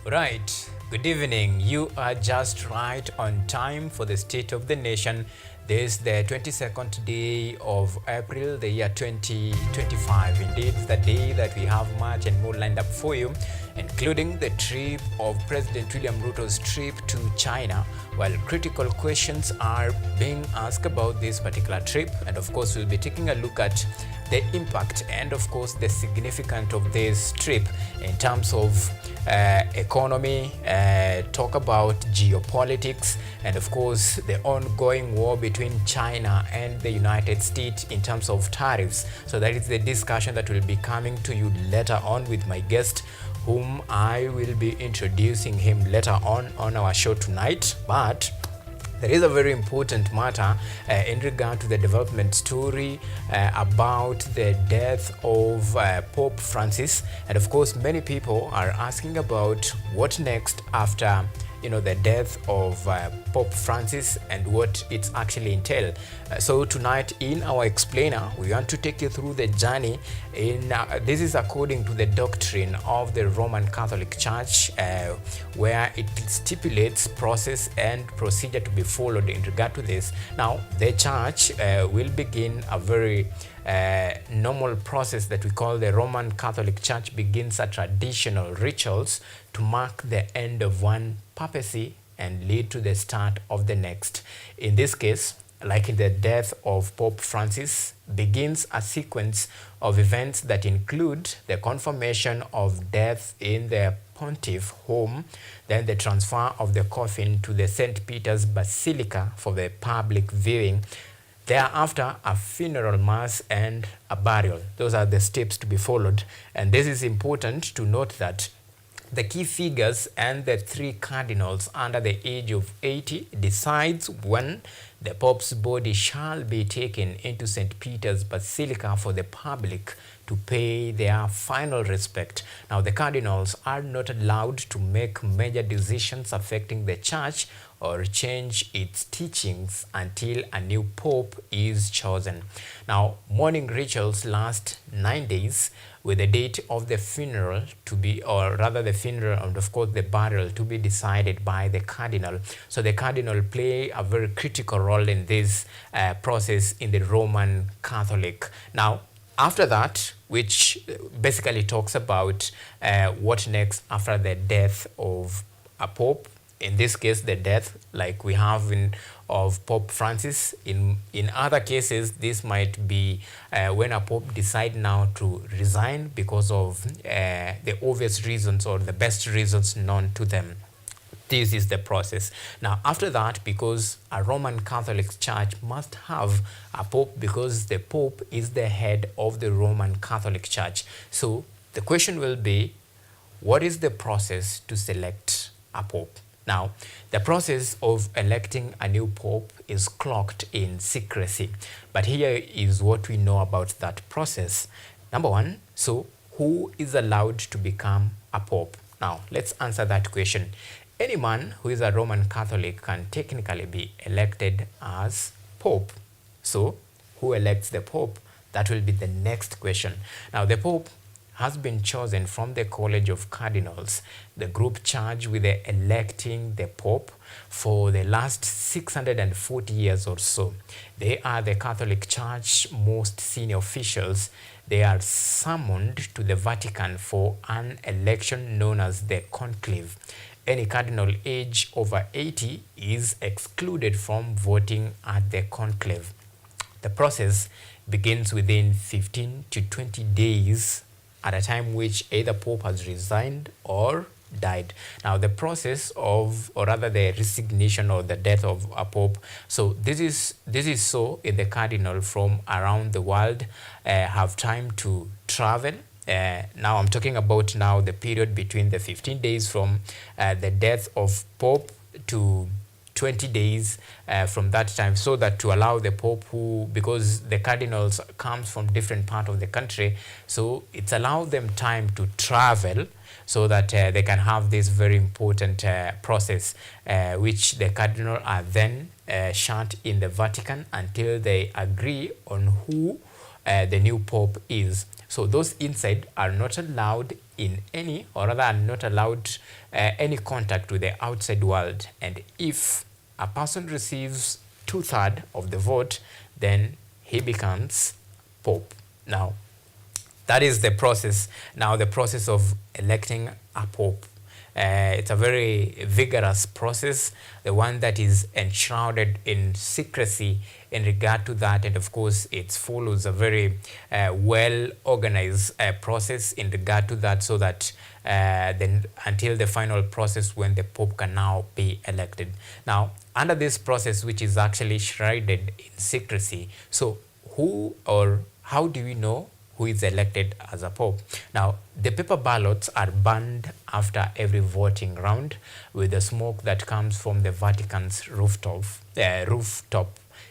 Right. Good evening. You are just right on time for the State of the Nation. This is the 22nd day of April, the year 2025. Indeed, the day that we have much and more lined up for you, including the trip of President William Ruto's trip to China, while critical questions are being asked about this particular trip. And of course, we'll be taking a look at the impact and of course the significance of this trip in terms of economy, talk about geopolitics, and of course the ongoing war between China and the United States in terms of tariffs. So that is the discussion that will be coming to you later on with my guest, whom I will be introducing him later on our show tonight. But there is a very important matter in regard to the development story about the death of Pope Francis. And of course, many people are asking about what next after the death of Pope Francis and what it actually entails. So tonight in our explainer, we want to take you through the journey in this is according to the doctrine of the Roman Catholic Church, where it stipulates process and procedure to be followed in regard to this. Now, the church will begin a very normal process that we call the Roman Catholic Church begins a traditional rituals to mark the end of one papacy and lead to the start of the next. In this case, like in the death of Pope Francis, begins a sequence of events that include the confirmation of death in the pontiff home, then the transfer of the coffin to the St. Peter's Basilica for the public viewing, thereafter a funeral mass and a burial. Those are the steps to be followed, and this is important to note that the key figures and the three cardinals under the age of 80 decides when the Pope's body shall be taken into St. Peter's Basilica for the public to pay their final respect. Now, the cardinals are not allowed to make major decisions affecting the church or change its teachings until a new pope is chosen. Now, mourning rituals last 9 days, with the date of the funeral to be, or rather the funeral and of course the burial to be decided by the cardinal. So the cardinal play a very critical role in this process in the Roman Catholic. Now, after that, which basically talks about what next after the death of a pope, in this case the death like we have of Pope Francis. In other cases, this might be when a pope decide now to resign because of the obvious reasons or the best reasons known to them. This is the process. Now, after that, because a Roman Catholic Church must have a pope because the pope is the head of the Roman Catholic Church. So the question will be, what is the process to select a pope? Now, the process of electing a new pope is clocked in secrecy. But here is what we know about that process. Number one, so who is allowed to become a pope? Now, let's answer that question. Any man who is a Roman Catholic can technically be elected as pope. So, who elects the pope? That will be the next question. Now, the pope has been chosen from the College of Cardinals, the group charged with electing the Pope for the last 640 years or so. They are the Catholic Church most senior officials. They are summoned to the Vatican for an election known as the conclave. Any cardinal age over 80 is excluded from voting at the conclave. The process begins within 15 to 20 days at a time which either Pope has resigned or died. Now, the process of, or rather the resignation or the death of a Pope, so this is so in the cardinal from around the world have time to travel. Now I'm talking about now the period between the 15 days from the death of Pope to 20 days from that time, so that to allow the Pope who, because the cardinals comes from different part of the country, so it's allowed them time to travel so that they can have this very important process which the cardinal are then shut in the Vatican until they agree on who the new Pope is. So those inside are not allowed in any, or rather are not allowed any contact with the outside world. And if a person receives 2/3 of the vote, then he becomes Pope. Now, that is the process. Now, the process of electing a Pope. It's a very vigorous process, the one that is enshrouded in secrecy in regard to that, and of course it follows a very well organized process in regard to that, so that then until the final process when the Pope can now be elected. Now, under this process, which is actually shrouded in secrecy, so who or how do we know who is elected as a Pope? Now, the paper ballots are burned after every voting round with the smoke that comes from the Vatican's rooftop,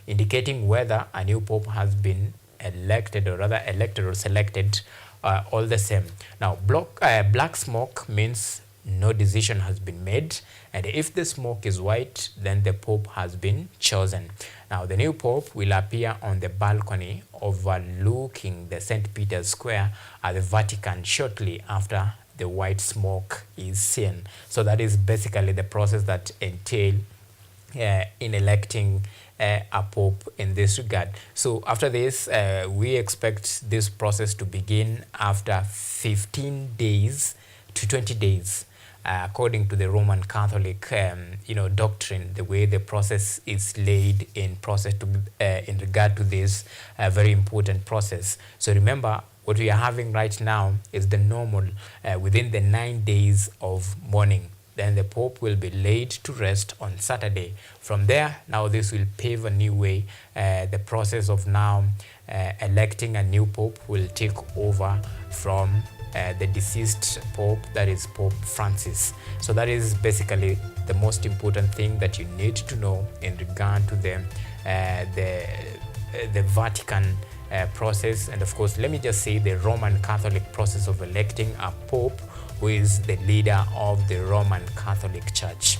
indicating whether a new Pope has been elected, or rather elected or selected, all the same. Now, black smoke means no decision has been made, and if the smoke is white, then the Pope has been chosen. Now, the new Pope will appear on the balcony overlooking the St. Peter's Square at the Vatican shortly after the white smoke is seen. So that is basically the process that entails in electing a Pope in this regard. So after this, we expect this process to begin after 15 days to 20 days. According to the Roman Catholic doctrine, the way the process is laid in regard to this very important process. So remember, what we are having right now is the normal within the 9 days of mourning. Then the Pope will be laid to rest on Saturday. From there, now this will pave a new way. The process of now electing a new Pope will take over from the deceased Pope, that is Pope Francis. So that is basically the most important thing that you need to know in regard to the Vatican process, and of course, let me just say the Roman Catholic process of electing a Pope who is the leader of the Roman Catholic Church.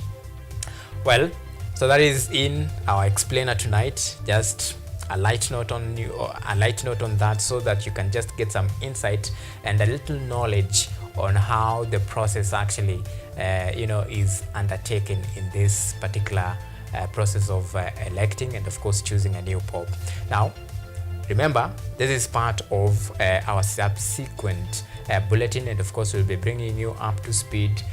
Well, so that is in our explainer tonight. Just a light note on that, so that you can just get some insight and a little knowledge on how the process actually is undertaken in this particular process of electing and of course choosing a new Pope. Now, remember, this is part of our subsequent bulletin, and of course we'll be bringing you up to speed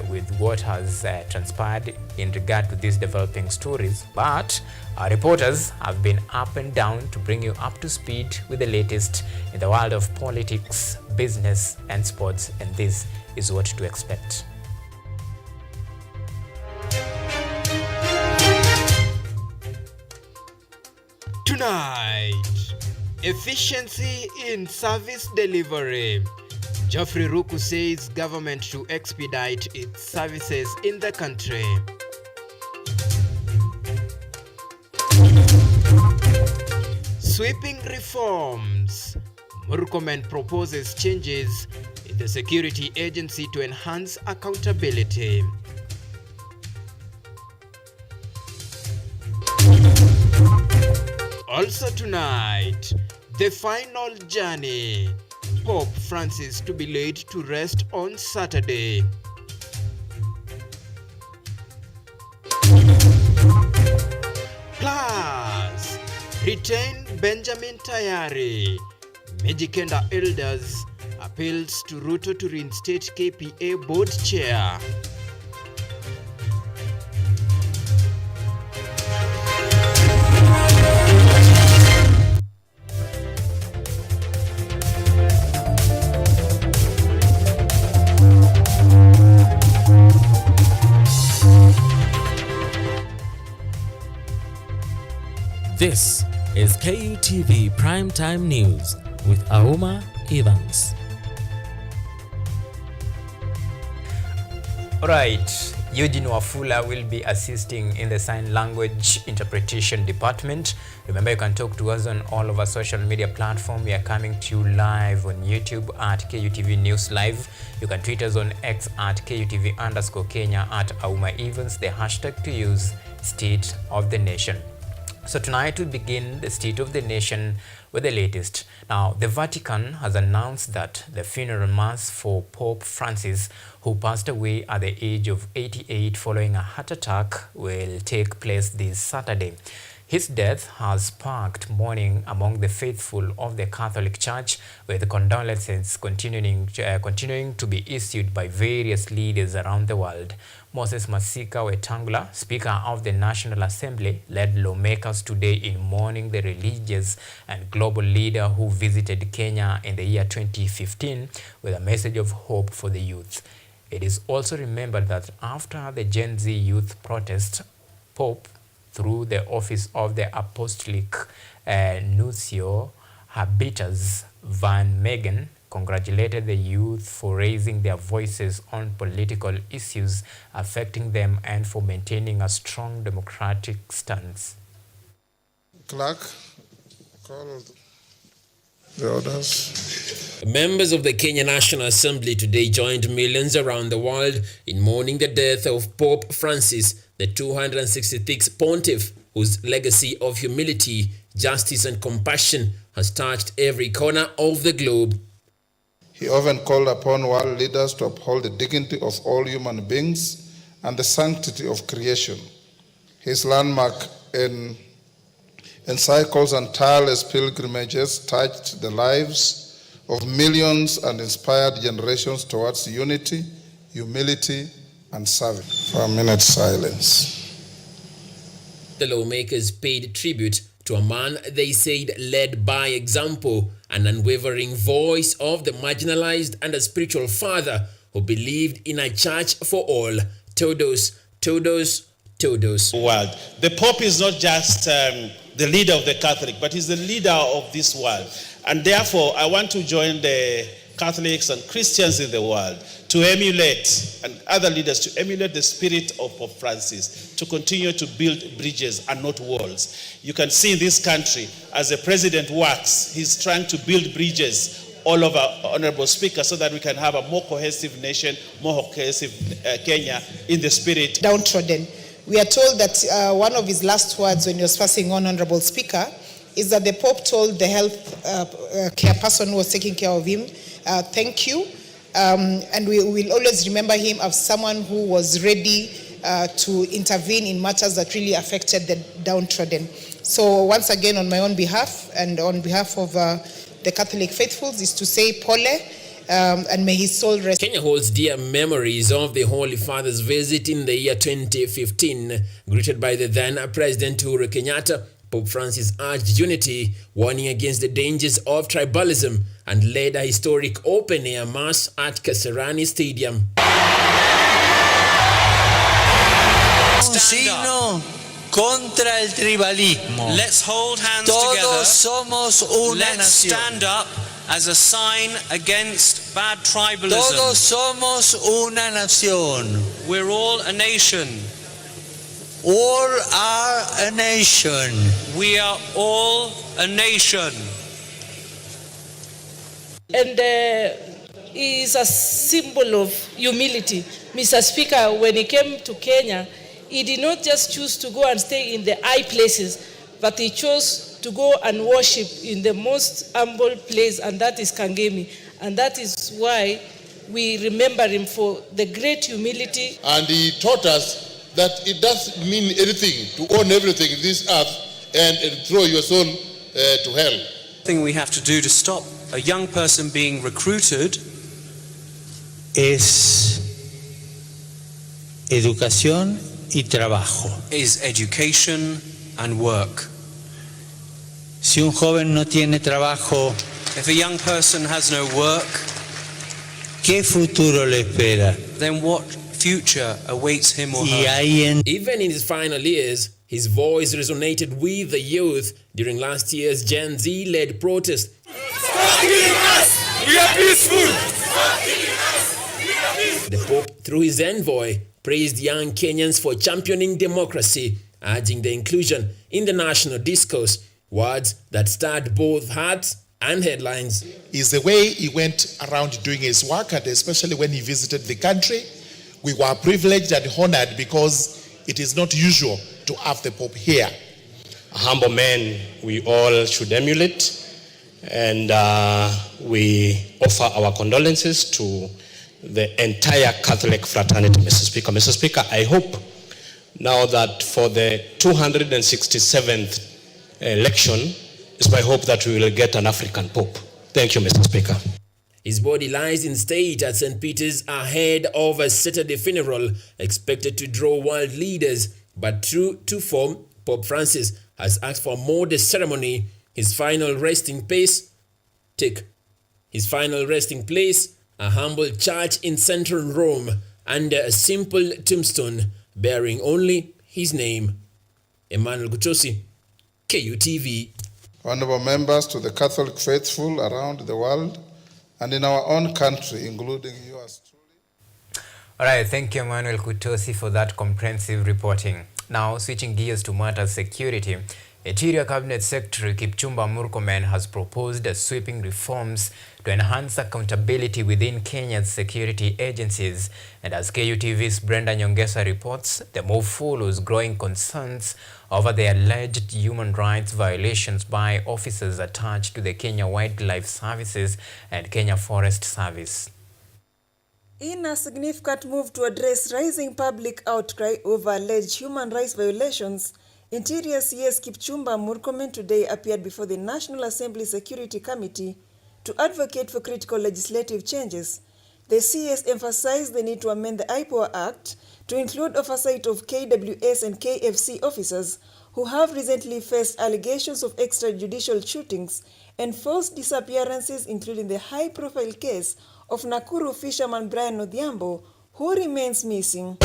with what has transpired in regard to these developing stories. But our reporters have been up and down to bring you up to speed with the latest in the world of politics, business and sports, and this is what to expect. Tonight, efficiency in service delivery. Geoffrey Ruku says government to expedite its services in the country. Sweeping reforms. Murkomen proposes changes in the security agency to enhance accountability. Also tonight, the final journey. Pope Francis to be laid to rest on Saturday. Plus, retain Benjamin Tayari. Mijikenda elders appeals to Ruto to reinstate KPA board chair. This is Kutv Primetime News with Auma Evans. Alright, Eugene Wafula will be assisting in the sign language interpretation department. Remember, you can talk to us on all of our social media platforms. We are coming to you live on YouTube at KUTV News Live. You can tweet us on X at KUTV_Kenya, at Auma Evans, the hashtag to use, State of the Nation. So tonight we begin the State of the Nation with the latest. Now, the Vatican has announced that the funeral mass for Pope Francis, who passed away at the age of 88 following a heart attack, will take place this Saturday. His death has sparked mourning among the faithful of the Catholic Church, with condolences continuing to be issued by various leaders around the world. Moses Masika Wetangula, Speaker of the National Assembly, led lawmakers today in mourning the religious and global leader who visited Kenya in the year 2015 with a message of hope for the youth. It is also remembered that after the Gen Z youth protest, Pope, through the office of the Apostolic Nuncio Habitus Van Megen, congratulated the youth for raising their voices on political issues affecting them and for maintaining a strong democratic stance. Clerk, call the orders. Members of the Kenya National Assembly today joined millions around the world in mourning the death of Pope Francis, the 266th pontiff, whose legacy of humility, justice and compassion has touched every corner of the globe. He often called upon world leaders to uphold the dignity of all human beings and the sanctity of creation. His landmark encyclicals and tireless pilgrimages touched the lives of millions and inspired generations towards unity, humility, and service. For a minute's silence. The lawmakers paid tribute to a man they said led by example, an unwavering voice of the marginalized, and a spiritual father who believed in a church for all. Todos, todos, todos. World. The Pope is not just the leader of the Catholic, but he's the leader of this world. And therefore, I want to join the Catholics and Christians in the world to emulate, and other leaders to emulate the spirit of Pope Francis, to continue to build bridges and not walls. You can see in this country, as the president works, he's trying to build bridges all over, Honorable Speaker, so that we can have a more cohesive nation, more cohesive Kenya in the spirit. Downtrodden. We are told that one of his last words when he was passing on, Honorable Speaker, is that the Pope told the health care person who was taking care of him, thank you. And we will always remember him as someone who was ready to intervene in matters that really affected the downtrodden. So once again, on my own behalf and on behalf of the Catholic faithfuls, is to say pole, and may his soul rest. Kenya holds dear memories of the Holy Father's visit in the year 2015. Greeted by the then President Uhuru Kenyatta, Pope Francis urged unity, warning against the dangers of tribalism, and led a historic open-air mass at Kasarani Stadium. Signo contra el tribalismo. Let's hold hands Todos together. somos una Let's nación. stand up as a sign against bad tribalism. Todos somos una nación. We're all a nation. All are a nation. We are all a nation. And he is a symbol of humility. Mr. Speaker, when he came to Kenya, he did not just choose to go and stay in the high places, but he chose to go and worship in the most humble place, and that is Kangemi. And that is why we remember him for the great humility. And he taught us that it doesn't mean anything to own everything in this earth and throw your soul to hell. The thing we have to do to stop a young person being recruited Es educación y trabajo. is education and work. Si un joven no tiene trabajo, If a young person has no work, ¿qué futuro le espera? then what future awaits him or Y her? ahí Even in his final years, his voice resonated with the youth during last year's Gen Z-led protest. Stop killing us! We are peaceful! Stop killing us! We are peaceful! The Pope, through his envoy, praised young Kenyans for championing democracy, urging the inclusion in the national discourse, words that stirred both hearts and headlines. Is the way he went around doing his work, and especially when he visited the country. We were privileged and honored because it is not usual to have the Pope here. a humble man we all should emulate. And we offer our condolences to the entire Catholic fraternity, Mr. Speaker. Mr. Speaker, I hope now that for the 267th election, it's my hope that we will get an African Pope. Thank you, Mr. Speaker. His body lies in state at St. Peter's ahead of a Saturday funeral expected to draw world leaders. But true to form, Pope Francis has asked for a modest ceremony. His final resting place, a humble church in central Rome, under a simple tombstone bearing only his name. Emmanuel Gutosi, KUTV. Honorable members, to the Catholic faithful around the world and in our own country, including yours truly. All right, thank you, Emmanuel Kutosi, for that comprehensive reporting. Now, switching gears to matters security, Interior Cabinet Secretary Kipchumba Murkomen has proposed sweeping reforms to enhance accountability within Kenya's security agencies. And as KUTV's Brenda Nyongesa reports, the move follows growing concerns over the alleged human rights violations by officers attached to the Kenya Wildlife Services and Kenya Forest Service. In a significant move to address rising public outcry over alleged human rights violations, Interior CS Kipchumba Murkomen today appeared before the National Assembly Security Committee to advocate for critical legislative changes. The CS emphasized the need to amend the IPOA Act to include oversight of KWS and KFC officers who have recently faced allegations of extrajudicial shootings and forced disappearances, including the high-profile case of Nakuru fisherman Brian Odhiambo, who remains missing.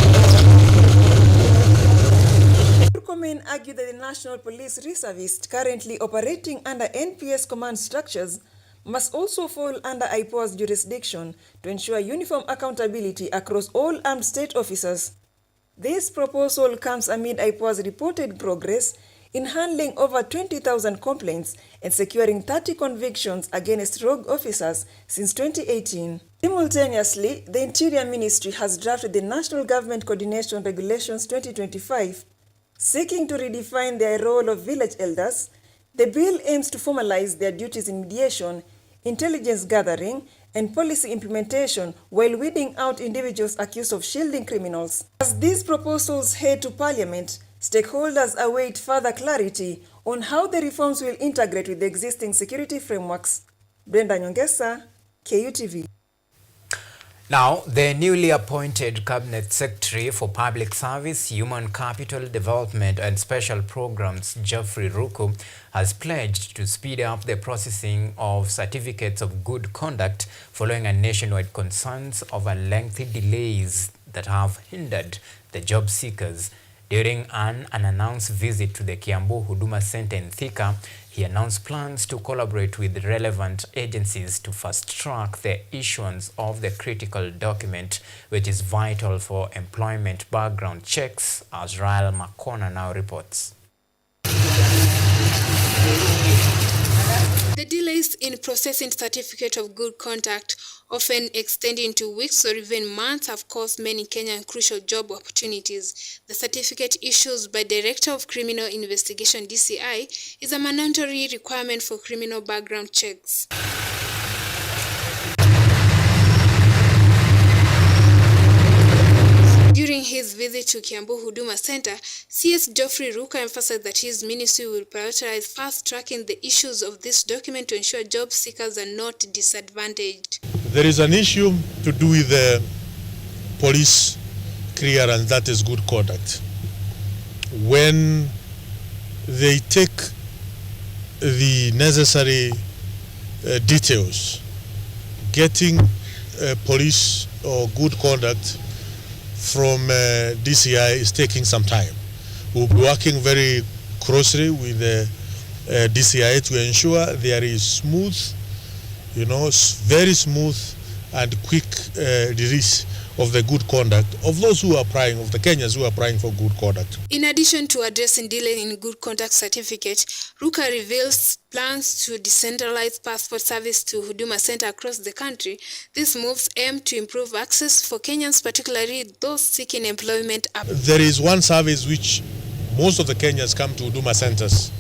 Murkomen argued that the National Police Reservists currently operating under NPS command structures must also fall under IPOA's jurisdiction to ensure uniform accountability across all armed state officers. This proposal comes amid IPOA's reported progress in handling over 20,000 complaints and securing 30 convictions against rogue officers since 2018. Simultaneously, the Interior Ministry has drafted the National Government Coordination Regulations 2025, seeking to redefine their role of village elders. The bill aims to formalize their duties in mediation, intelligence gathering, and policy implementation while weeding out individuals accused of shielding criminals. As these proposals head to Parliament, stakeholders await further clarity on how the reforms will integrate with the existing security frameworks. Brenda Nyongesa, KUTV. Now, the newly appointed Cabinet Secretary for Public Service, Human Capital Development and Special Programs, Geoffrey Ruku, has pledged to speed up the processing of certificates of good conduct following a nationwide concerns over lengthy delays that have hindered the job seekers. During an unannounced visit to the Kiambu Huduma Center in Thika, he announced plans to collaborate with relevant agencies to fast-track the issuance of the critical document, which is vital for employment background checks, as Rael Makona now reports. The delays in processing certificate of good conduct, often extending to weeks or even months, have caused many Kenyan crucial job opportunities. The certificate issued by Director of Criminal Investigation DCI is a mandatory requirement for criminal background checks. During his visit to Kiambu Huduma Center, CS Geoffrey Ruku emphasized that his ministry will prioritize fast-tracking the issues of this document to ensure job seekers are not disadvantaged. There is an issue to do with the police clearance, that is good conduct. When they take the necessary details, getting police or good conduct from DCI is taking some time. We'll be working very closely with the DCI to ensure there is smooth, very smooth and quick release of the good conduct of those who are applying, of the Kenyans who are applying for good conduct. In addition to addressing delay in good conduct certificate, Ruka reveals plans to decentralize passport service to Huduma Center across the country. These moves aim to improve access for Kenyans, particularly those seeking employment. There is one service which Most of the Kenyans come to Huduma centers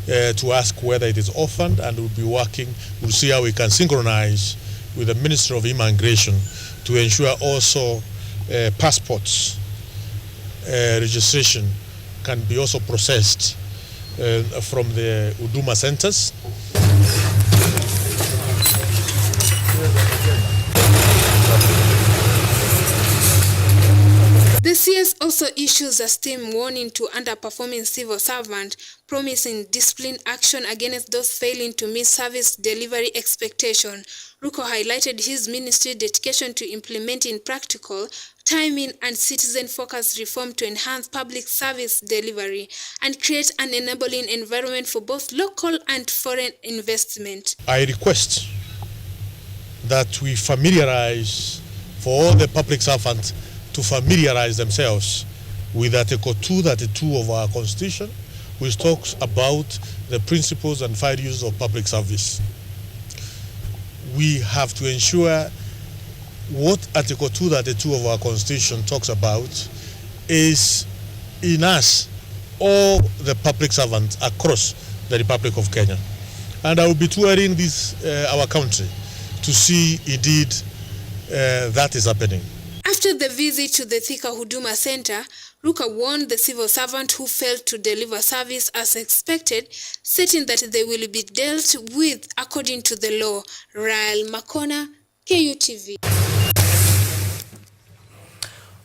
to ask whether it is orphaned, and we'll be working, we'll see how we can synchronize with the Ministry of Immigration to ensure also passports registration can be also processed from the Huduma centers. The CS also issues a steam warning to underperforming civil servants, promising discipline action against those failing to meet service delivery expectation. Ruko highlighted his ministry's dedication to implementing practical, timing and citizen-focused reform to enhance public service delivery and create an enabling environment for both local and foreign investment. I request that we familiarize, for all the public servants to familiarize themselves with Article 232 of our Constitution, which talks about the principles and 5 uses of public service. We have to ensure what Article 232 of our Constitution talks about is in us, all the public servants across the Republic of Kenya. And I will be touring our country to see indeed that is happening. After the visit to the Thika Huduma Center, Ruka warned the civil servant who failed to deliver service as expected, stating that they will be dealt with according to the law. Rael Makona, KUTV.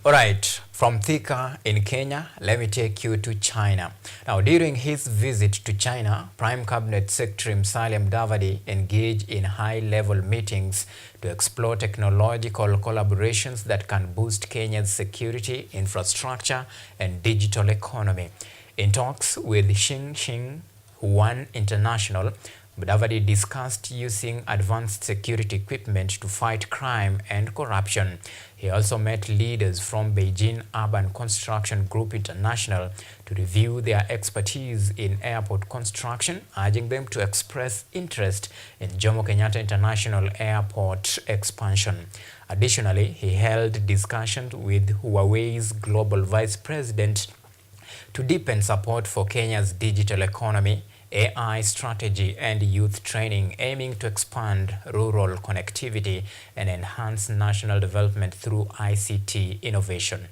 All right, from Thika in Kenya, let me take you to China. Now, during his visit to China, Prime Cabinet Secretary Musalia Mudavadi engaged in high-level meetings to explore technological collaborations that can boost Kenya's security, infrastructure, and digital economy. In talks with Xing Huan International, Mudavadi discussed using advanced security equipment to fight crime and corruption. He also met leaders from Beijing Urban Construction Group International to review their expertise in airport construction, urging them to express interest in Jomo Kenyatta International Airport expansion. Additionally, he held discussions with Huawei's Global Vice President to deepen support for Kenya's digital economy, AI strategy and youth training, aiming to expand rural connectivity and enhance national development through ICT innovation.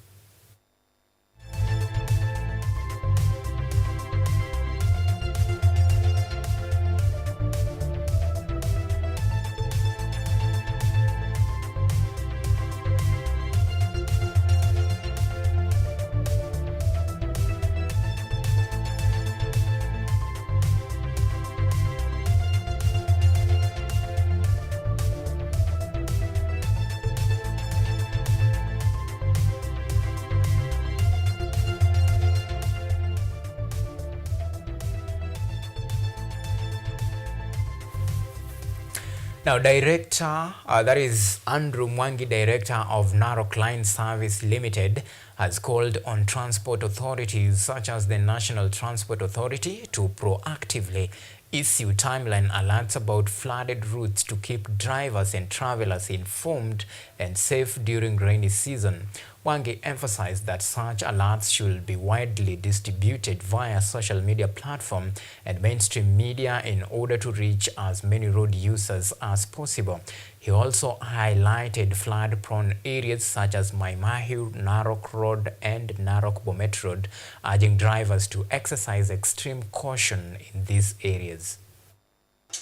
Now, Director, that is Andrew Mwangi, Director of Narok Line Service Limited, has called on transport authorities such as the National Transport Authority to proactively issue timeline alerts about flooded routes to keep drivers and travelers informed and safe during rainy season. Mwangi emphasized that such alerts should be widely distributed via social media platform and mainstream media in order to reach as many road users as possible. He also highlighted flood-prone areas such as Mai Mahiu, Narok Road and Narok Bomet Road, urging drivers to exercise extreme caution in these areas.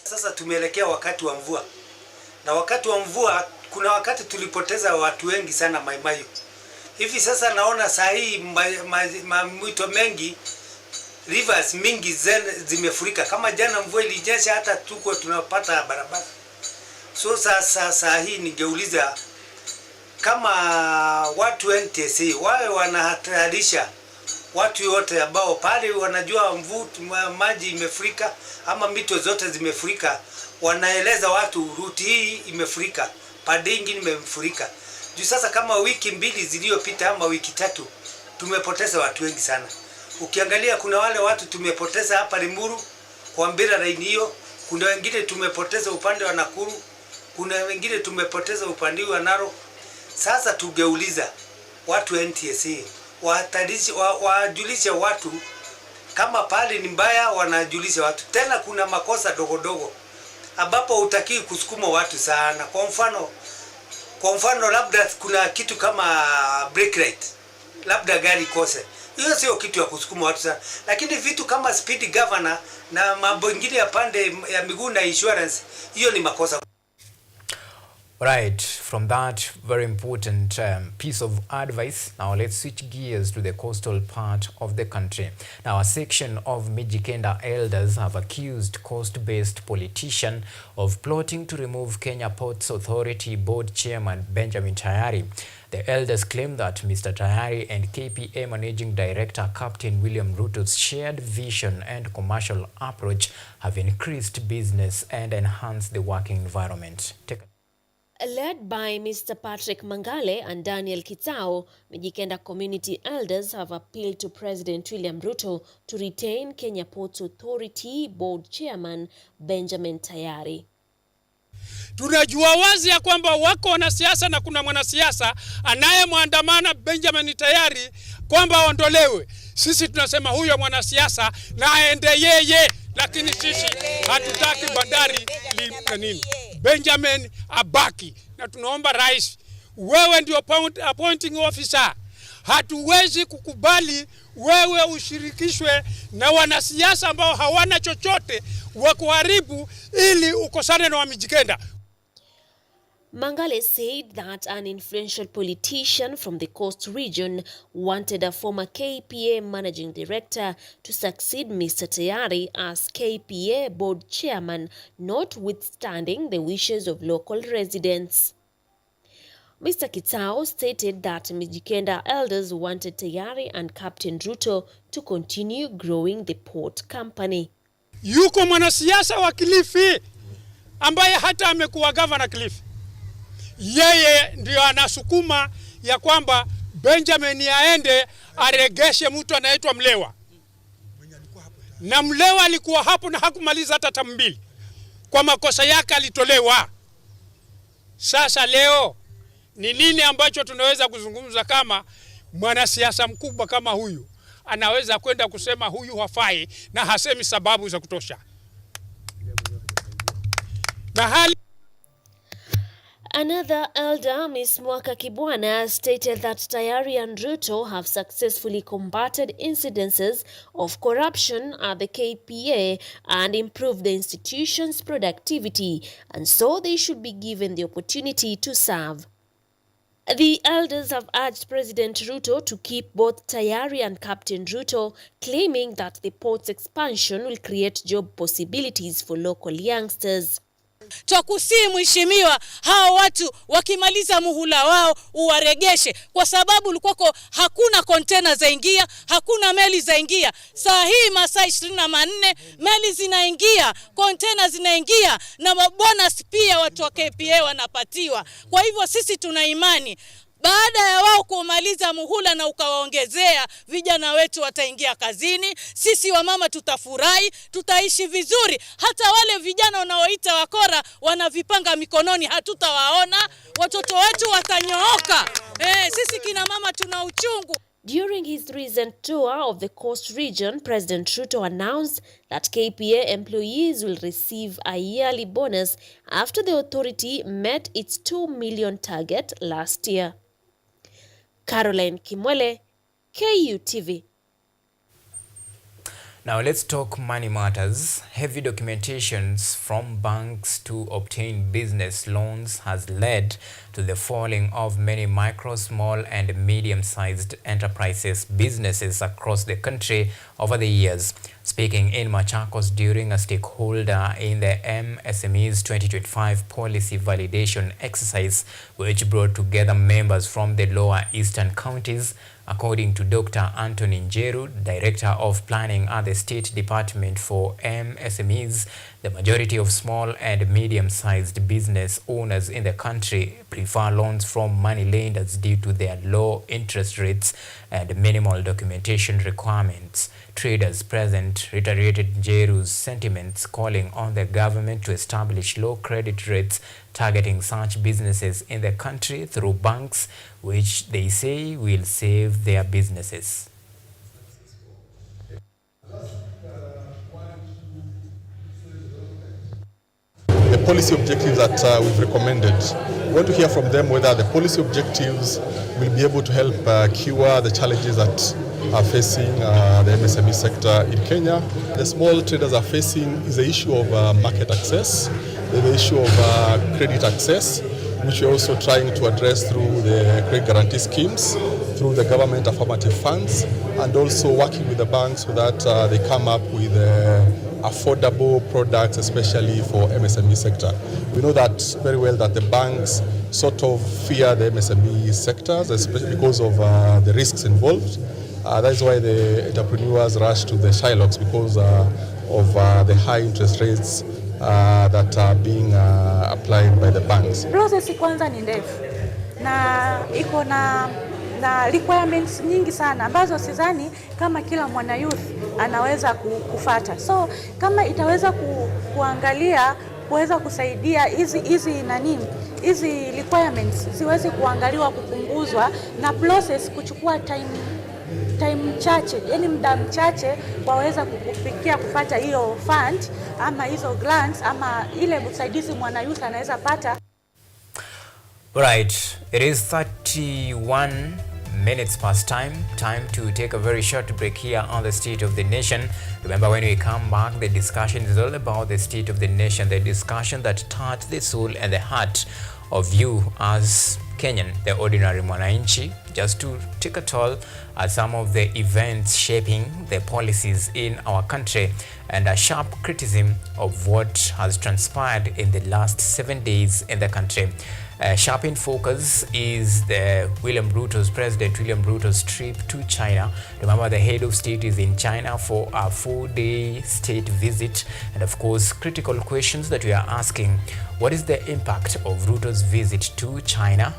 Sasa tumeelekea wakati wa mvua. Na wakati wa mvua kuna wakati tulipoteza watu wengi sana Mai Mahiu. Hivi sasa naona saa hii mwito mengi, rivers mingi zimefurika. Kama jana mvua ilinyesha hata tuko tunapata barabara. So saa hii ningeuliza kama watu NTSA wawe wanahatarisha watu wote ambao pale wanajua maji imefurika ama mito zote zimefurika, wanaeleza watu ruti hii imefurika, pande nyingine imefurika. Juu sasa kama wiki mbili zilizopita ama wiki tatu tumepoteza watu wengi sana. Ukiangalia kuna wale watu tumepoteza hapa Limuru kwa Mbira line hiyo, kuna wengine tumepoteza upande wa Nakuru, kuna wengine tumepoteza upande wa Narok. Sasa tungeuliza watu NTSA wajulishe watu kama pale ni mbaya, wanajulisha watu. Tena kuna makosa dogo ambapo hutakiwi kusukuma watu sana. Kwa mfano labda kuna kitu kama brake light, labda gari kose, hiyo sio kitu ya kusukuma watu sana. Lakini vitu kama speed governor na mambo mengine ya pande ya miguu na insurance, hiyo ni makosa. Right, from that very important piece of advice, now let's switch gears to the coastal part of the country. Now, a section of Mijikenda elders have accused coast-based politician of plotting to remove Kenya Ports Authority Board Chairman Benjamin Tayari. The elders claim that Mr. Tayari and KPA Managing Director Captain William Ruto's shared vision and commercial approach have increased business and enhanced the working environment. Led by Mr. Patrick Mangale and Daniel Kitao, Mijikenda community elders have appealed to President William Ruto to retain Kenya Ports Authority Board Chairman Benjamin Tayari. Tunajua wazi ya kwamba wako wanasiasa na kuna mwanasiasa anayemwandamana Benjamin Tayari kwamba aondolewe. Sisi tunasema huyo mwanasiasa na aende yeye, lakini sisi hatutaki bandari nini. Benjamin abaki, na tunaomba rais, wewe ndio appointing officer. Hatuwezi kukubali wewe ushirikishwe na wanasiasa ambao hawana chochote wa kuharibu ili ukosane na Mijikenda. Mangale said that an influential politician from the coast region wanted a former KPA managing director to succeed Mr. Tayari as KPA board chairman, notwithstanding the wishes of local residents. Mr. Kitao stated that Mijikenda elders wanted Tayari and Captain Ruto to continue growing the port company. Yuko mwanasiasa wa Kilifi ambaye hata amekuwa governor Kilifi. Yeye ndio anasukuma ya kwamba Benjamin aende aregeshe mtu anaitwa Mlewa. Na Mlewa alikuwa hapo na hakumaliza hata tamu mbili. Kwa makosa yake alitolewa. Sasa leo ni nini ambacho tunaweza kuzungumza kama mwanasiasa mkubwa kama huyu anaweza kwenda kusema huyu hafai na hasemi sababu za kutosha? Na hali Another elder, Ms. Mwaka Kibwana, stated that Tayari and Ruto have successfully combated incidences of corruption at the KPA and improved the institution's productivity, and so they should be given the opportunity to serve. The elders have urged President Ruto to keep both Tayari and Captain Ruto, claiming that the port's expansion will create job possibilities for local youngsters. Twakusii mheshimiwa, hao watu wakimaliza muhula wao uwaregeshe, kwa sababu ulikuwako hakuna container zaingia, hakuna meli zaingia. Saa hii masaa 24 meli zinaingia, container zinaingia, na bonus pia watu wa KPA wanapatiwa. Kwa hivyo sisi tuna imani baada ya wao kumaliza muhula na ukawaongezea, vijana wetu wataingia kazini, sisi wamama tutafurahi, tutaishi vizuri. Hata wale vijana wanaoita wakora wanavipanga mikononi hatutawaona, watoto wetu watanyooka. Sisi kina mama tuna uchungu. During his recent tour of the coast region, President Ruto announced that KPA employees will receive a yearly bonus after the authority met its 2 million target last year. Caroline Kimwele, KUTV. Now let's talk money matters. Heavy documentations from banks to obtain business loans has led to the falling of many micro, small and medium-sized enterprises, businesses across the country over the years. Speaking in Machakos during a stakeholder in the MSMEs 2025 policy validation exercise, which brought together members from the lower eastern counties, according to Dr. Anthony Njeru, Director of Planning at the State Department for MSMEs, The majority of small and medium-sized business owners in the country prefer loans from money lenders due to their low interest rates and minimal documentation requirements. Traders present reiterated Njeru's sentiments, calling on the government to establish low credit rates targeting such businesses in the country through banks, which they say will save their businesses. The policy objectives that we've recommended. We want to hear from them whether the policy objectives will be able to help cure the challenges that are facing the MSME sector in Kenya. The small traders are facing is the issue of market access, the issue of credit access, which we're also trying to address through the credit guarantee schemes, through the government affirmative funds, and also working with the banks so that they come up with affordable products, especially for MSME sector. We know that very well that the banks sort of fear the MSME sectors, especially because of the risks involved. That's why the entrepreneurs rush to the Shylocks because of the high interest rates that are being applied by the banks. Process kwanza ni ndefu na iko na requirements nyingi sana ambazo sidhani kama kila mwana youth anaweza kufata. So kama itaweza kuangalia kuweza kusaidia hizi requirements siwezi kuangaliwa kupunguzwa na process kuchukua time chache, yani muda mchache waweza kufikia kupata hiyo fund ama hizo grants ama ile msaidizi mwana youth anaweza pata. Right, it is 31 minutes past time to take a very short break here on the State of the Nation. Remember, when we come back, the discussion is all about the State of the Nation, the discussion that touched the soul and the heart of you as Kenyan, the ordinary mwananchi, just to take a toll at some of the events shaping the policies in our country and a sharp criticism of what has transpired in the last 7 days in the country. Sharp in focus is the President William Ruto's trip to China. Remember, the head of state is in China for a 4-day state visit. And of course, critical questions that we are asking: what is the impact of Ruto's visit to China?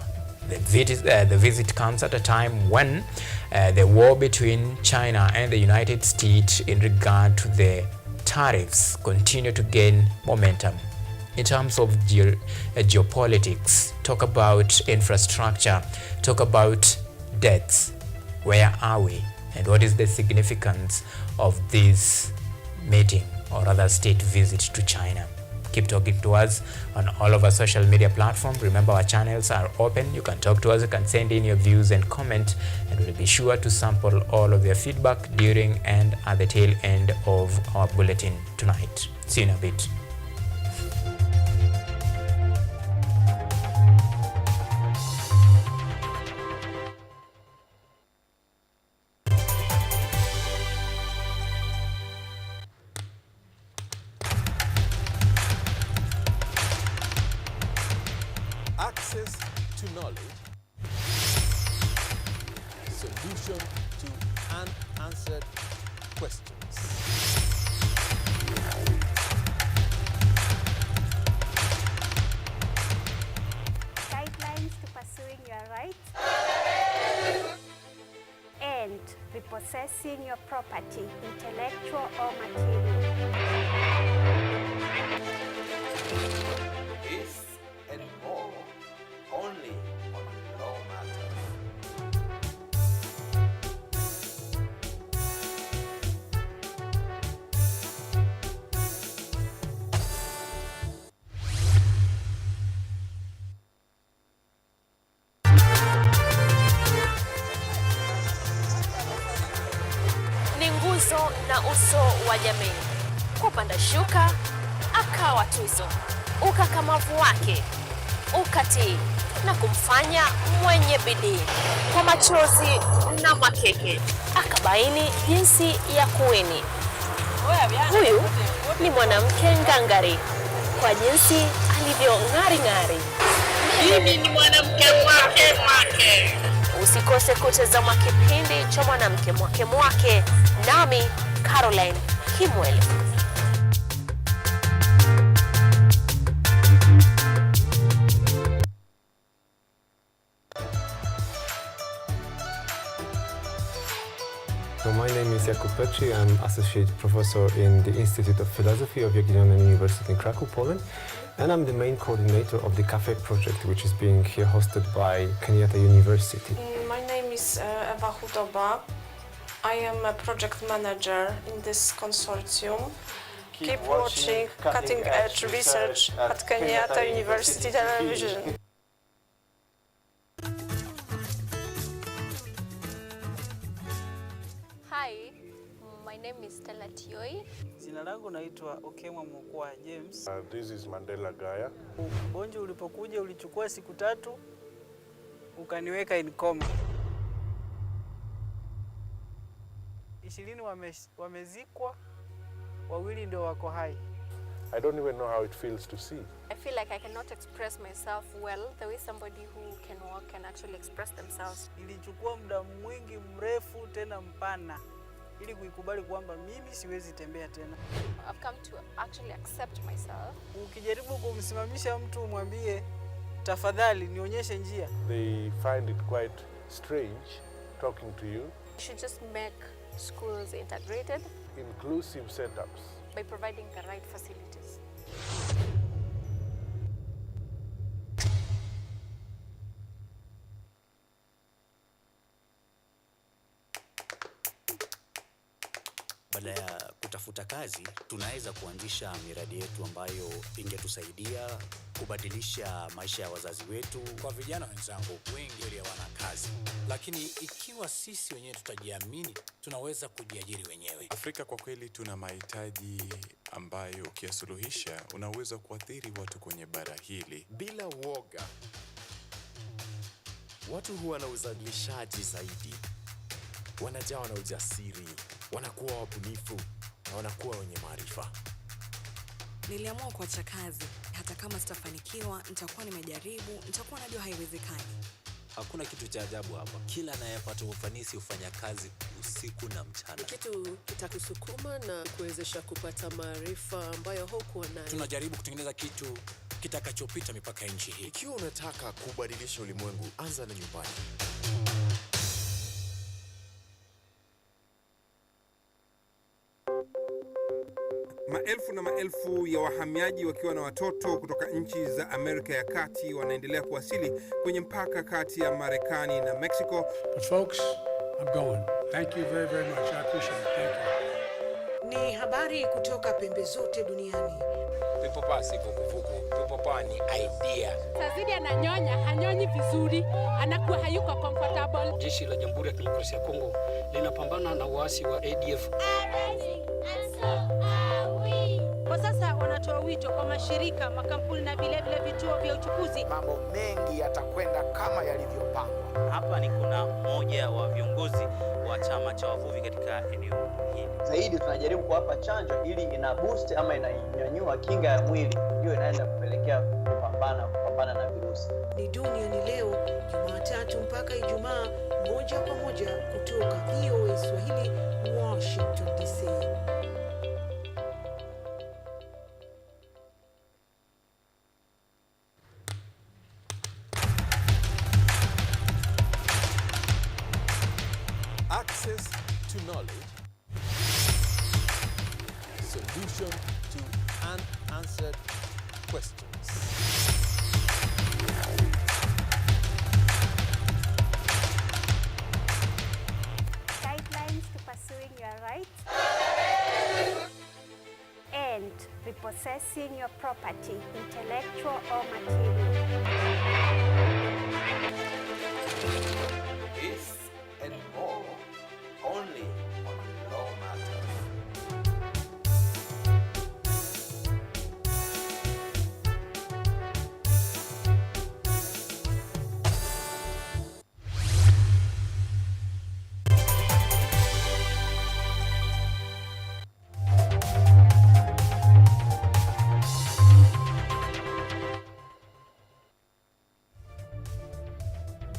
The visit comes at a time when the war between China and the United States in regard to the tariffs continue to gain momentum. In terms of geopolitics, talk about infrastructure, talk about debts. Where are we? And what is the significance of this meeting, or rather state visit to China? Keep talking to us on all of our social media platforms. Remember, our channels are open. You can talk to us, you can send in your views and comment, and we'll be sure to sample all of your feedback during and at the tail end of our bulletin tonight. See you in a bit. Access to knowledge, solution to unanswered questions. Guidelines to pursuing your rights and repossessing your property, intellectual or material. This and more only on Law Matters. Ni nguzo na uso wa jamii. Kupanda shuka akawa tuzo, ukakamavu wake ukatii na kumfanya mwenye bidii. Kwa machozi na makeke akabaini jinsi ya kuweni. Huyu ni mwanamke ngangari kwa jinsi alivyo ng'ari. Mimi ni mwanamke mwake. Usikose kutazama kipindi cha mwanamke mwake nami Caroline Kimwele. Michael Petri. I'm Associate Professor in the Institute of Philosophy of Jagiellonian University in Krakow, Poland. And I'm the main coordinator of the Cafe project, which is being here hosted by Kenyatta University. My name is Ewa Hudoba. I am a project manager in this consortium. Keep watching cutting-edge research at Kenyatta University Television. Hi, my name is Stella Tioi. Jina langu naitwa Okemwa Mukwa James. This is Mandela Gaya. Ugonjwa ulipokuja ulichukua siku 3 ukaniweka in coma. 20 wamezikwa, 2 ndio wako hai. I don't even know how it feels to see. I feel like I cannot express myself well the way somebody who can walk can actually express themselves. Ilichukua muda mwingi mrefu tena mpana ili kuikubali kwamba mimi siwezi tembea tena. I've come to actually accept myself. Ukijaribu kumsimamisha mtu umwambie tafadhali nionyeshe njia, they find it quite strange talking to you. You should just make schools integrated, inclusive setups, by providing the right facilities. Badala ya kutafuta kazi, tunaweza kuanzisha miradi yetu ambayo ingetusaidia kubadilisha maisha ya wazazi wetu. Kwa vijana wenzangu, wengi hawana kazi, lakini ikiwa sisi wenyewe tutajiamini, tunaweza kujiajiri wenyewe. Afrika kwa kweli tuna mahitaji ambayo ukiyasuluhisha unaweza kuathiri watu kwenye bara hili. Bila uoga, watu huwa na uzalishaji zaidi, wanajawa na ujasiri, wanakuwa wabunifu na wanakuwa wenye maarifa. Niliamua kuacha kazi. Hata kama sitafanikiwa, nitakuwa nimejaribu, nitakuwa najua haiwezekani. Hakuna kitu cha ajabu hapa. Kila anayepata ufanisi hufanya kazi usiku na mchana. Kitu kitakusukuma na kuwezesha kupata maarifa ambayo hukuwa nayo. Tunajaribu kutengeneza kitu kitakachopita mipaka ya nchi hii. Ikiwa unataka kubadilisha ulimwengu, anza na nyumbani. Maelfu na maelfu ya wahamiaji wakiwa na watoto kutoka nchi za Amerika ya Kati wanaendelea kuwasili kwenye mpaka kati ya Marekani na Mexico. But folks, I'm going. Thank you very, very much. I appreciate it. Thank you. Ni habari kutoka pembe zote duniani. Pepopa si vuguvugu. Pepopa ni idea. Tazidi ananyonya, hanyonyi vizuri, anakuwa hayuko comfortable. Jeshi la Jamhuri ya Kidemokrasia ya Kongo linapambana na waasi wa ADF. Kwa sasa wanatoa wito kwa mashirika, makampuni na vile vituo vya uchukuzi. Mambo mengi yatakwenda kama yalivyopangwa. Hapa ni kuna mmoja wa viongozi wa chama cha wavuvi katika eneo hili. Zaidi tunajaribu kuwapa chanjo ili ina boost ama inanyanyua kinga ya mwili, hiyo inaenda kupelekea kupambana na virusi. Ni dunia ni leo, Jumatatu mpaka Ijumaa, moja kwa moja kutoka VOA Swahili, Washington DC. Access to knowledge, solution to unanswered questions. Guidelines to pursuing your rights and repossessing your property, intellectual or material. This and more, only on Law Matters.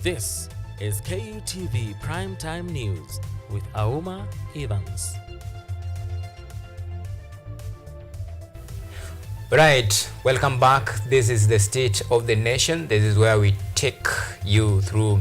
This is Kutv Primetime News with Auma Evans. Right, welcome back. This is the State of the Nation. This is where we take you through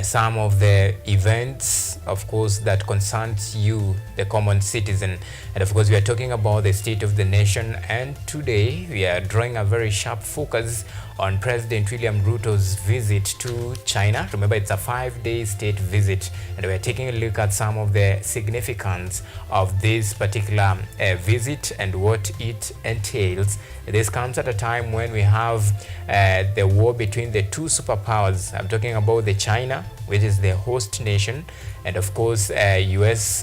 some of the events topics, of course, that concerns you, the common citizen. And of course, we are talking about the state of the nation. And today, we are drawing a very sharp focus on President William Ruto's visit to China. Remember, it's a 5-day state visit, and we're taking a look at some of the significance of this particular visit and what it entails. This comes at a time when we have the war between the two superpowers. I'm talking about the China, which is the host nation, and of course US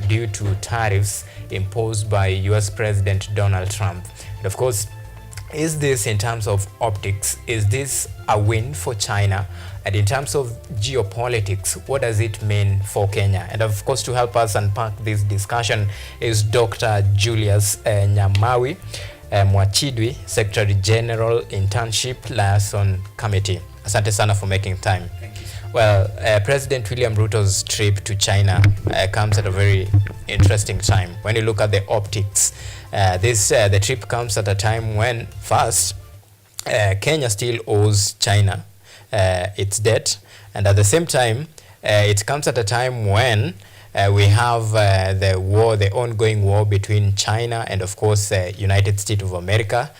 due to tariffs imposed by US President Donald Trump. And of course, is this, in terms of optics, is this a win for China? And in terms of geopolitics, what does it mean for Kenya? And of course, to help us unpack this discussion is Dr. Julius Nyamawi Mwachidwi, Secretary General, Internship Liaison Committee. Asante sana for making time. Thank you. Well, President William Ruto's trip to China comes at a very interesting time. When you look at the optics, the trip comes at a time when, first, Kenya still owes China its debt, and at the same time, it comes at a time when we have the ongoing war between China and, of course, United States of America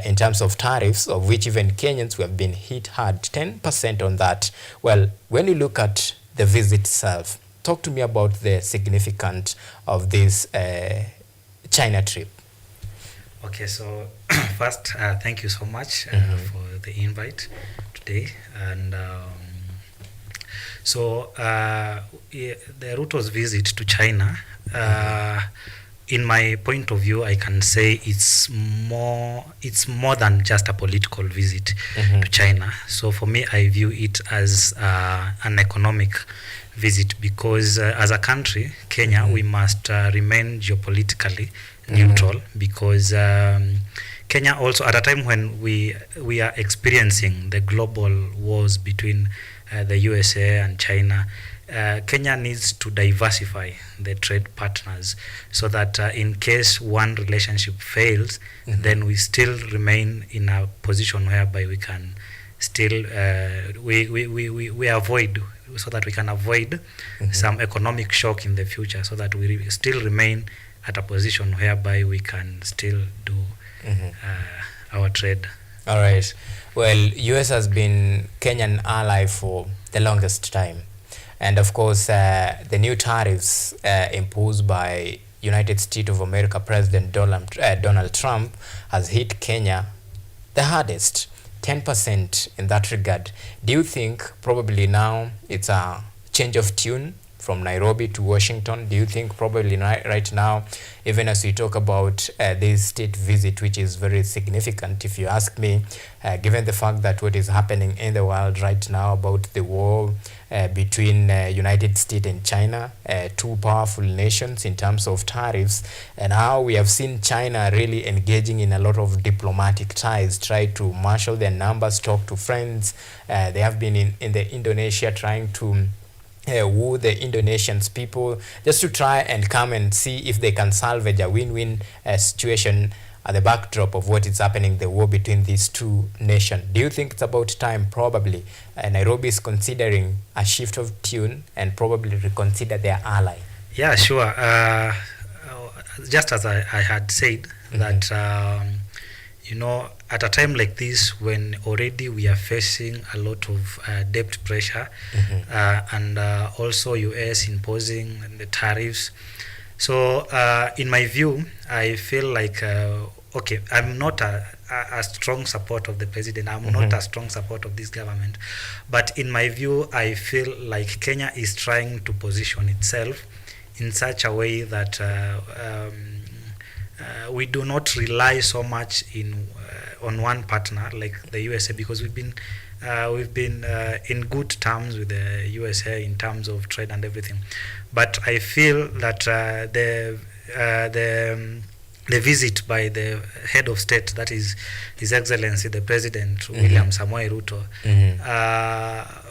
in terms of tariffs, of which even Kenyans have been hit hard, 10% on that. Well, when you look at the visit itself, talk to me about the significance of this China trip. Okay, so first, thank you so much for the invite today. And the Ruto's visit to China, in my point of view, I can say it's more than just a political visit to China. So for me, I view it as an economic visit, because as a country, Kenya, we must remain geopolitically neutral, because Kenya also, at a time when we are experiencing the global wars between the USA and China, Kenya needs to diversify the trade partners, so that in case one relationship fails, then we still remain in a position whereby we can still we avoid, so that we can avoid some economic shock in the future, so that we still remain at a position whereby we can still do our trade. All right. Well, US has been Kenyan ally for the longest time. And of course, the new tariffs imposed by United States of America President Donald Trump has hit Kenya the hardest, 10% in that regard. Do you think probably now it's a change of tune from Nairobi to Washington? Do you think probably right now, even as we talk about this state visit, which is very significant, if you ask me, given the fact that what is happening in the world right now about the war between United States and China, two powerful nations in terms of tariffs, and how we have seen China really engaging in a lot of diplomatic ties, try to marshal their numbers, talk to friends. They have been in the Indonesia trying to woo the Indonesians people, just to try and come and see if they can salvage a win-win situation at the backdrop of what is happening, the war between these two nations. Do you think it's about time probably Nairobi is considering a shift of tune and probably reconsider their ally? Yeah, sure. Just as I had said, that at a time like this, when already we are facing a lot of debt pressure, and also US imposing the tariffs. So in my view, I feel like, I'm not a strong support of the president. I'm not a strong support of this government. But in my view, I feel like Kenya is trying to position itself in such a way that we do not rely so much on one partner like the USA, because we've been in good terms with the USA in terms of trade and everything. But I feel that the visit by the head of state, that is His Excellency the President William Samoei Ruto,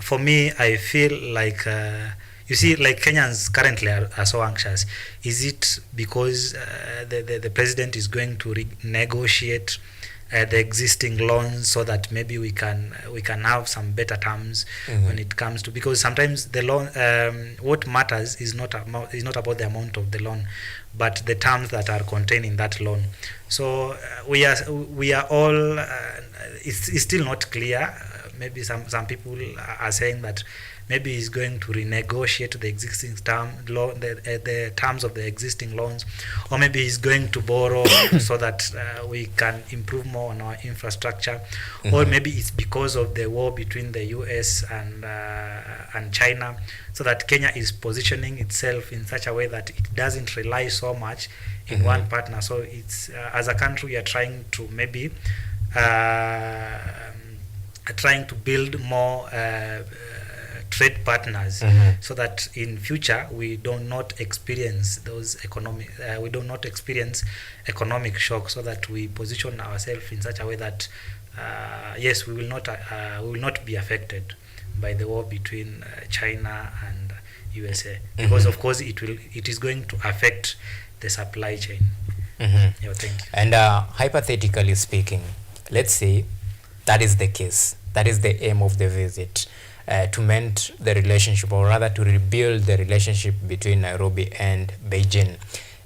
for me, I feel like you see, like Kenyans currently are so anxious. Is it because the president is going to negotiate the existing loans, so that maybe we can have some better terms when it comes to, because sometimes the loan, what matters is not about the amount of the loan, but the terms that are contained in that loan. So we are all it's still not clear. Maybe some people are saying that maybe he's going to renegotiate the existing the terms of the existing loans, or maybe he's going to borrow so that we can improve more on our infrastructure, or maybe it's because of the war between the US and China, so that Kenya is positioning itself in such a way that it doesn't rely so much in one partner. So it's as a country we are trying to maybe trying to build more trade partners, so that in future we do not experience those economic shocks, so that we position ourselves in such a way that yes, we will not be affected by the war between China and USA, because of course it is going to affect the supply chain. Yeah, thank you. And hypothetically speaking, let's say that is the case, that is the aim of the visit, to mend the relationship, or rather to rebuild the relationship between Nairobi and Beijing.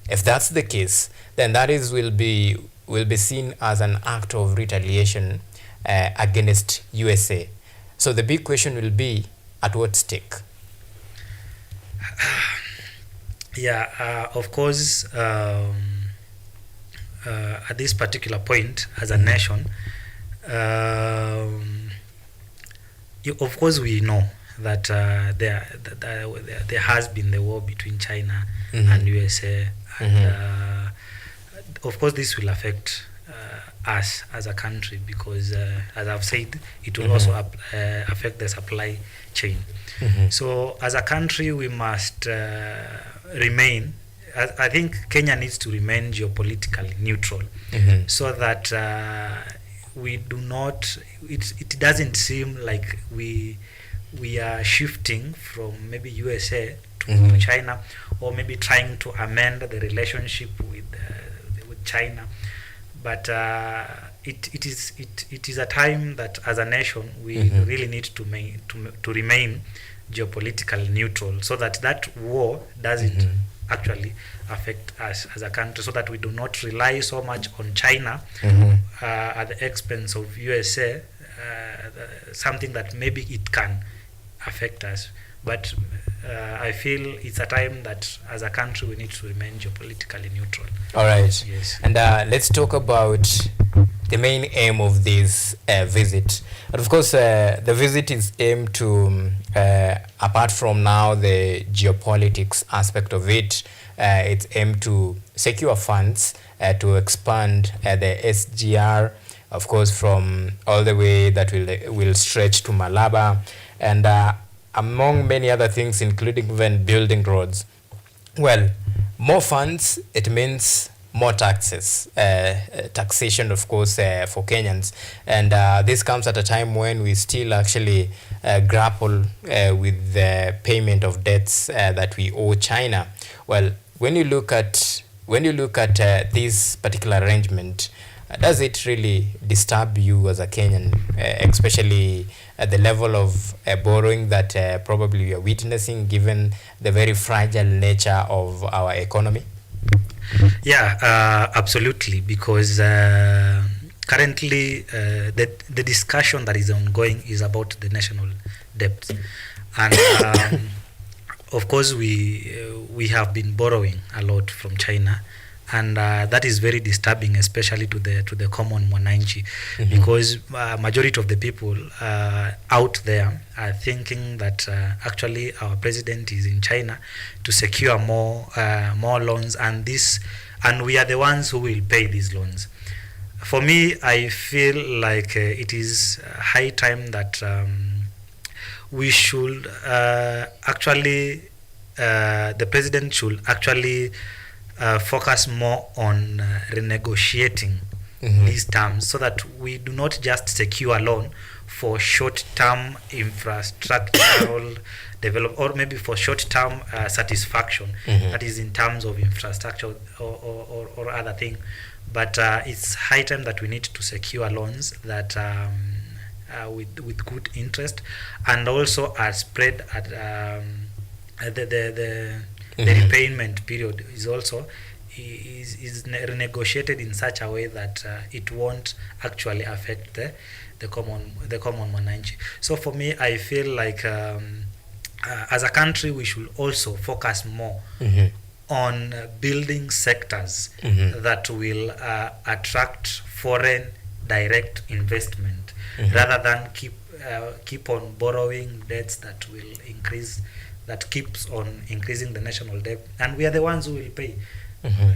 If that's the case, then that will be seen as an act of retaliation against USA. So the big question will be, at what stake? Yeah, of course, at this particular point, as a nation, of course we know that there has been the war between China and USA, and of course this will affect us as a country, because as I've said, it will also affect the supply chain. So as a country we must remain, I think Kenya needs to remain geopolitically neutral, so that we do not, it doesn't seem like we are shifting from maybe USA to China, or maybe trying to amend the relationship with China. But it is a time that as a nation we really need to remain geopolitically neutral, so that war doesn't actually affect us as a country, so that we do not rely so much on China at the expense of USA, something that maybe it can affect us. But I feel it's a time that as a country we need to remain geopolitically neutral. All right. Yes. And let's talk about the main aim of this visit. And of course, the visit is aimed to, apart from now the geopolitics aspect of it, it's aimed to secure funds to expand the SGR, of course, from all the way that will stretch to Malaba, and among many other things, including even building roads. Well, more funds, it means more taxes, taxation, of course, for Kenyans. And this comes at a time when we still actually grapple with the payment of debts that we owe China. Well, when you look at this particular arrangement, does it really disturb you as a Kenyan, especially at the level of borrowing that probably you are witnessing, given the very fragile nature of our economy? Yeah, absolutely, because currently the discussion that is ongoing is about the national debt, and of course we have been borrowing a lot from China, and that is very disturbing, especially to the common mwananchi, because majority of the people out there are thinking that actually our president is in China to secure more loans, and we are the ones who will pay these loans. For me, I feel like it is high time that we should actually the president should actually focus more on renegotiating these terms, so that we do not just secure a loan for short-term infrastructural develop, or maybe for short-term satisfaction, that is in terms of infrastructure or other thing. But it's high time that we need to secure loans that with good interest, and also are spread at the repayment period is also is renegotiated in such a way that it won't actually affect the common mwananchi. So for me, I feel like as a country we should also focus more on building sectors that will attract foreign direct investment, rather than keep on borrowing debts that will keeps on increasing the national debt, and we are the ones who will pay.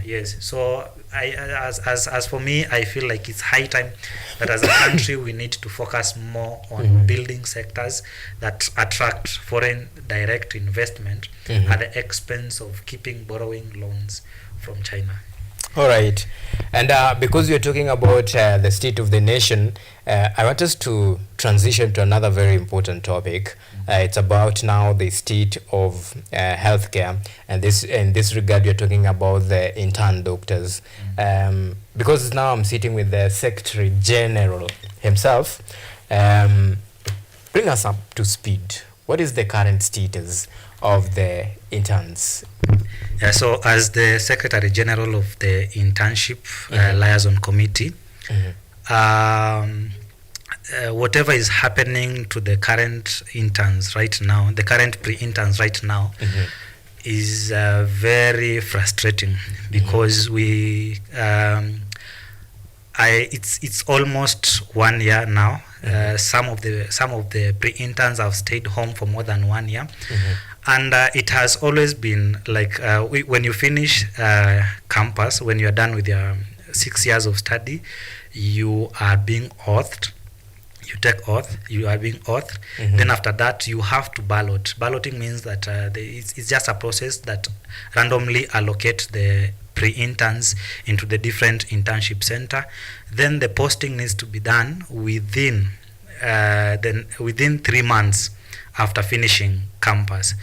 Yes, so as for me, I feel like it's high time that as a country we need to focus more on building sectors that attract foreign direct investment at the expense of keeping borrowing loans from China. All right, and because you're talking about the state of the nation, I want us to transition to another very important topic. It's about now the state of healthcare, and in this regard, you're talking about the intern doctors. Because now I'm sitting with the Secretary General himself. Bring us up to speed. What is the current status of the interns? Yeah, so as the Secretary General of the Internship Liaison Committee, whatever is happening to the current interns right now, the current pre-interns right now, is very frustrating, because it's almost 1 year now. Some of the pre-interns have stayed home for more than 1 year. And it has always been like when you finish campus, when you are done with your 6 years of study, you are being oathed. You take oath, you are being oathed. Then after that, you have to ballot. Balloting means that it's just a process that randomly allocate the pre-interns into the different internship center. Then the posting needs to be done within 3 months after finishing campus.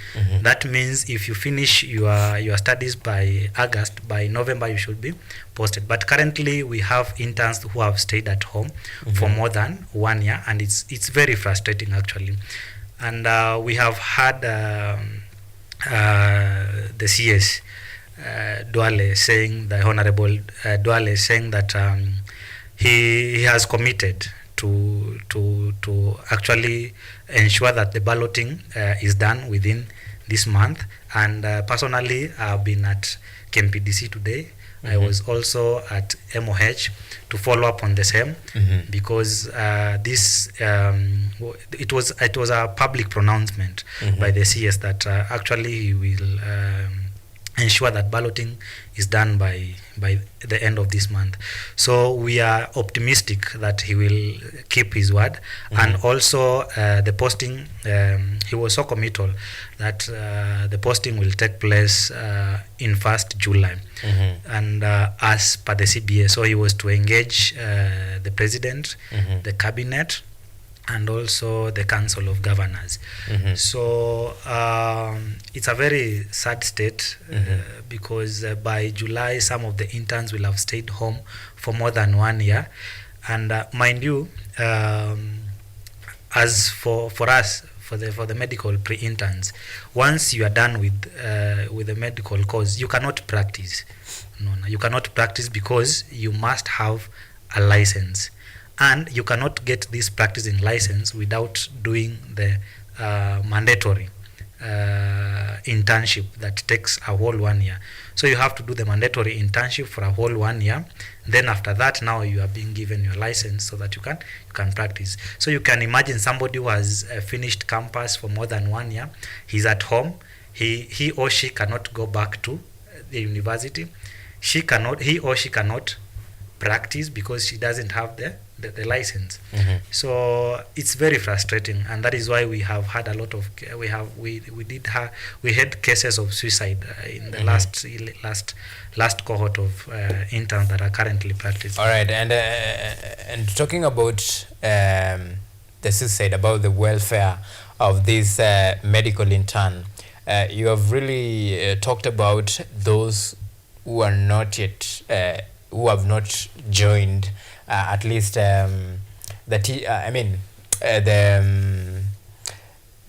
That means if you finish your studies by August, by November you should be posted. But currently we have interns who have stayed at home for more than 1 year, and it's very frustrating actually. And we have had the CS Duale saying, the Honorable Duale saying that he has committed to actually ensure that the balloting is done within this month. And personally, I've been at KMPDC today. I was also at MOH to follow up on the same, because this it was a public pronouncement by the CS that actually he will ensure that balloting is done by the end of this month. So we are optimistic that he will keep his word. And also the posting, he was so committal that the posting will take place in 1st July. And as per the CBA, so he was to engage the president, the cabinet, and also the Council of Governors. So it's a very sad state, because by July some of the interns will have stayed home for more than 1 year. And mind you, as for us, for the medical pre-interns, once you are done with the medical course, you cannot practice. No, you cannot practice, because you must have a license. And you cannot get this practicing license without doing the mandatory internship that takes a whole 1 year. So you have to do the mandatory internship for a whole 1 year. Then after that, now you are being given your license so that you can practice. So you can imagine somebody who has finished campus for more than 1 year. He's at home. He or she cannot go back to the university. He or she cannot practice, because she doesn't have the the license. So it's very frustrating, and that is why we have had a lot of we had cases of suicide in the last cohort of interns that are currently practicing. All right, and talking about the suicide, about the welfare of this medical intern, you have really talked about those who are not yet who have not joined at least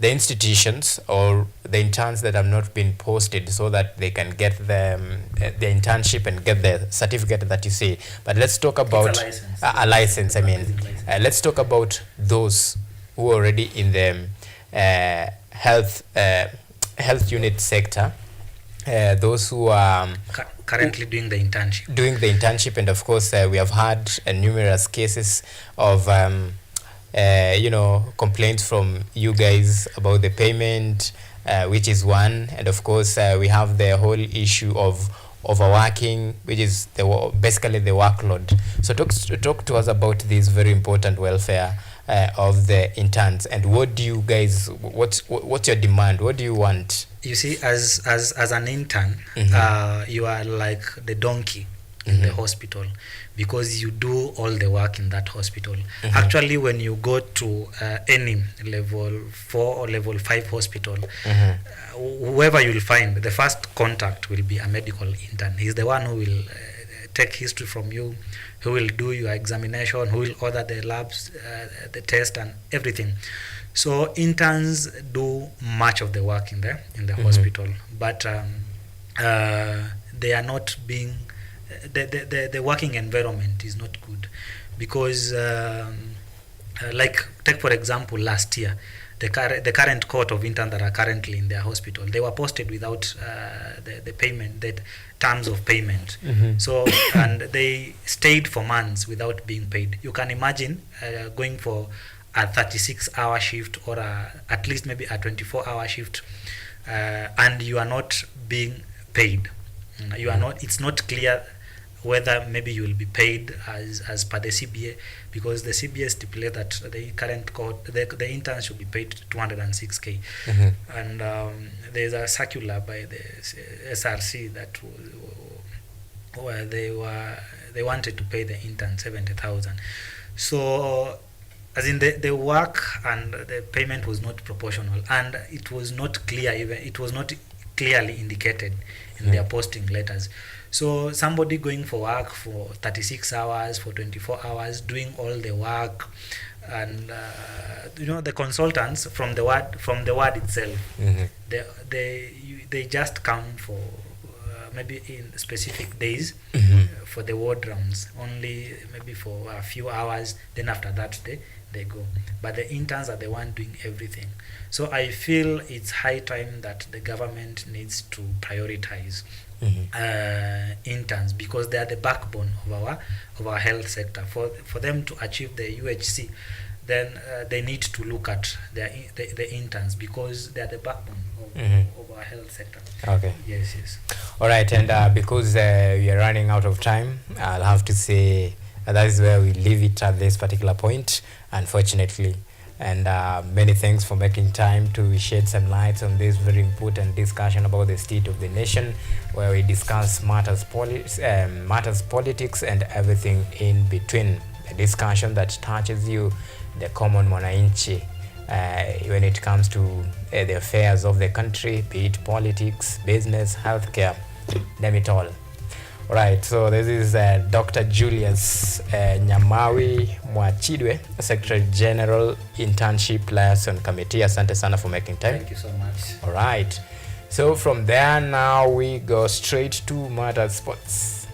the institutions or the interns that have not been posted, so that they can get the internship and get the certificate that you say. But let's talk about a license. Let's talk about those who are already in the health unit sector, those who are currently doing the internship. And of course we have had numerous cases of complaints from you guys about the payment, which is one, and of course we have the whole issue of overworking, which is basically the workload. So talk to us about this very important welfare of the interns, and what do you guys, what's your demand? What do you want? You see, as an intern, you are like the donkey in the hospital, because you do all the work in that hospital. Actually, when you go to any level 4 or level 5 hospital, whoever you'll find, the first contact will be a medical intern. He's the one who will take history from you, who will do your examination, who will order the labs, the test and everything. So interns do much of the work in the hospital, but they are not being the working environment is not good, because like take for example last year, the current cohort of interns that are currently in their hospital, they were posted without the payment, the terms of payment. So and they stayed for months without being paid. You can imagine going for a 36-hour shift or at least maybe a 24-hour shift, and you are not being paid. You are not. It's not clear whether maybe you will be paid as per the CBA, because the CBA stipulates that the current cohort, the intern should be paid 206K, and there's a circular by the SRC that where they wanted to pay the intern 70,000. So as in the work and the payment was not proportional, and it was not clear, even it was not clearly indicated in their posting letters. So somebody going for work for 36 hours, for 24 hours, doing all the work, and the consultants from the ward itself, they just come for maybe in specific days for the ward rounds, only maybe for a few hours, then after that they go. But the interns are the one doing everything. So I feel it's high time that the government needs to prioritize interns, because they are the backbone of our health sector. For them to achieve the UHC, then they need to look at the interns, because they are the backbone of our health sector. Okay. Yes. All right, and because we are running out of time, I'll have to say that is where we leave it at this particular point, unfortunately. And many thanks for making time to shed some light on this very important discussion about the state of the nation, where we discuss matters politics and everything in between. A discussion that touches you, the common mwananchi, when it comes to the affairs of the country, be it politics, business, healthcare, name it all. Right, so this is Dr. Julius Nyamawi Mwachidwe, Secretary General, Internship Liaison Committee. Asante sana for making time. Thank you so much. All right, so from there now we go straight to Matter Sports.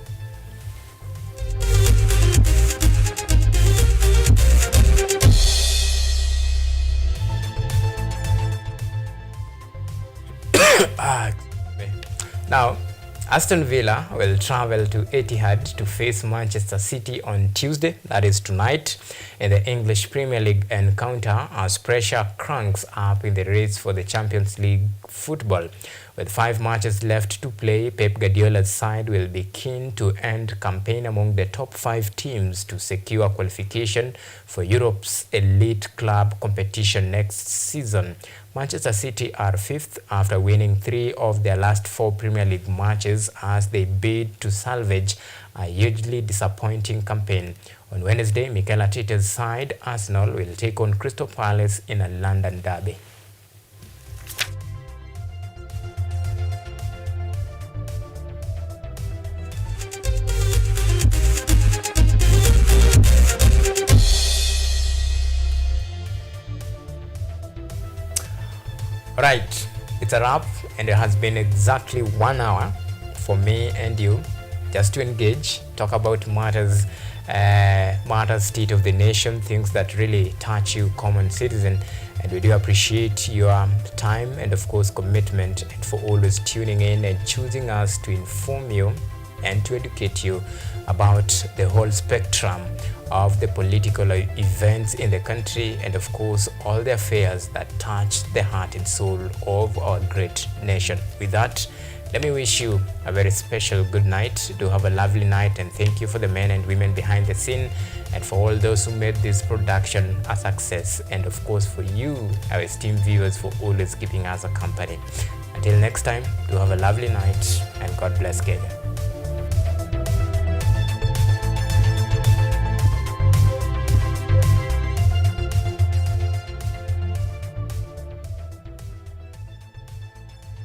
Now, Aston Villa will travel to Etihad to face Manchester City on Tuesday, that is tonight, in the English Premier League encounter as pressure cranks up in the race for the Champions League football. With 5 matches left to play, Pep Guardiola's side will be keen to end campaign among the top 5 teams to secure qualification for Europe's elite club competition next season. Manchester City are 5th after winning 3 of their last 4 Premier League matches as they bid to salvage a hugely disappointing campaign. On Wednesday, Mikel Arteta's side, Arsenal, will take on Crystal Palace in a London derby. Right, it's a wrap, and it has been exactly 1 hour for me and you just to engage, talk about matters, state of the nation, things that really touch you, common citizen. And we do appreciate your time and of course commitment, and for always tuning in and choosing us to inform you and to educate you about the whole spectrum of the political events in the country, and of course all the affairs that touch the heart and soul of our great nation. With that, let me wish you a very special good night. Do have a lovely night, and thank you for the men and women behind the scene, and for all those who made this production a success, and of course for you, our esteemed viewers, for always keeping us a company. Until next time, do have a lovely night, and God bless Kenya.